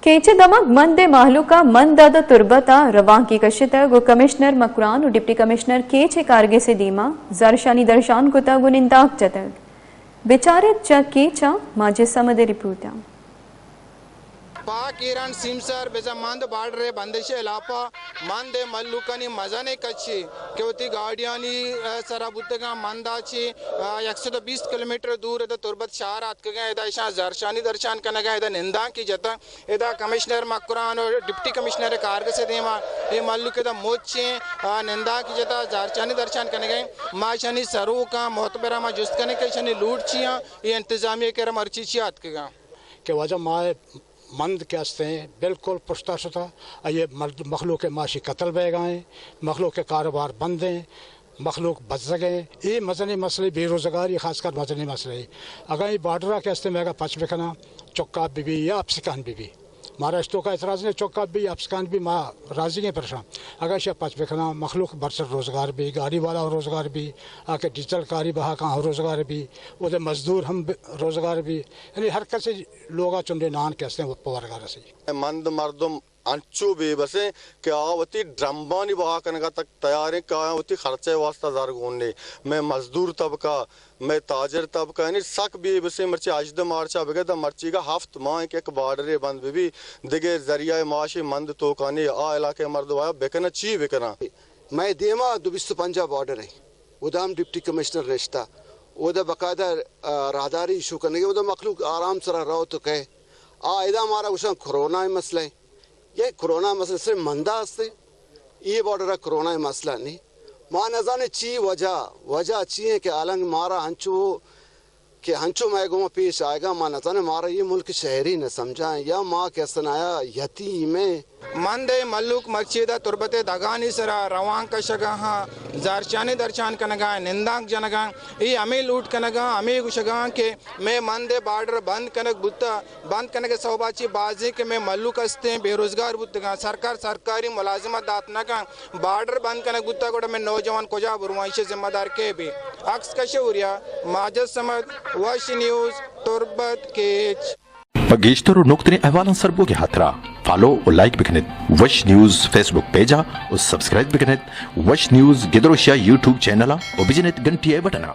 केचे दमक मंदे महलुका मंदादा तुर्बता रवां की कशिता गो कमिश्नर मकुरान और डिप्टी कमिश्नर केचे कारगे से दीमा जरशानी दर्शान कुता गो निंदाक जतक बेचारे च केचा माजे समदे रिपोर्टा पाक ईरान सीमसर बेजा मंद बार्डर बंदिश इलापा मंदे मल्लुकनी मजाने कच्ची क्योंकि गाड़ियानी सरा बुद्धगा मंदाची 120 किलोमीटर दूर इधर तुर्बत शहर आत के गए इधर इशा जरशानी दर्शन करने गए इधर निंदा की जता इधर कमिश्नर मकुरान और डिप्टी कमिश्नर कारग से देमा ये मल्लुक इधर मोचे निंदा की जता जरशानी दर्शन करने गए माशानी सरू का मोहतबरा मा जुस्त करने के शनी लूट चिया ये इंतजामिया के मर्ची चिया आत के गा के वजह माए मंद के हस्ते हैं बिल्कुल पुश्ता शुता ये मखलूक माशी कत्ल बह गए मखलूक के कारोबार बंद हैं मखलूक बच सके ये मजनी मसले बेरोज़गारी खासकर मजनी मसले अगर ये बार्डरा के हस्ते में पच बिखना चौका बीबी या अफसकान बीबी महाराष्ट्र का एतराज़ ने चौका भी अफसकान भी माँ राजी हैं परेशान अगर शे पच बिखना मखलूक बरसर रोज़गार भी गाड़ी वाला रोज़गार भी आके डिजिटल कारी बहा कहाँ रोज़गार भी वो मजदूर हम रोज़गार भी यानी हर कैसे लोग चुनने नान के हस्ते पवारगार से मंद मर्दम अंचू बेबसे क्या वती ड्रम्बानी बहा करने का तक तैयार है क्या वती खर्चे वास्ता ज़ारगोने मैं मजदूर तबका मैं ताजर तबका यानी सक बेबसे मर्ची आजद मार्चा बगे द मर्ची का हफ्त माह के एक बार्डरे बंद भी दिगे जरिया माशी मंद तो कानी आ इलाके मर्द आया बेकना ची बेकना मैं देमा दुबिस्त पंजाब बॉर्डर है उदाम डिप्टी कमिश्नर रिश्ता उदा बकायदा राहदारी इशू करने के उदा मखलूक आराम से रहो तो कहे इदा हमारा उस कोरोना मसला है ये कोरोना मसले से मंदा हस्ते ये बॉर्डर कोरोना मसला नहीं माँ नजाने ची वजह ची है कि आलंग मारा हंचो मैं गुमा पेश आएगा माँ नजाने मारा ये मुल्क शहरी न समझा या माँ कैसन आया यती में मंदे मल्लुक मस्जिद तुर्बते दगानी सरा रवां का शगा जारचानी दर्शान कनगा निंदाक जनगा ये अमी लूट कनगा अमी गुशगा के मैं मंदे बार्डर बंद कनक बुत्ता बंद कनक सौबाची बाजी के मैं मल्लुक हस्ते बेरोजगार बुत्तगा सरकार सरकारी मुलाजिमत दातना का बार्डर बंद कनक बुत्ता को मैं नौजवान कोजा बुरवाइशे जिम्मेदार के भी अक्स कशौरिया माजद समद वश न्यूज़ तुर्बत केच बगेश्तर और नुक्तने अहवालन सरबोगे हाथरा फॉलो और लाइक बिकनेत वश न्यूज़ फेसबुक पेजा और सब्सक्राइब बिकनेत वश न्यूज़ गिदरोशिया यूट्यूब चैनल और बिजनेत घंटी बटना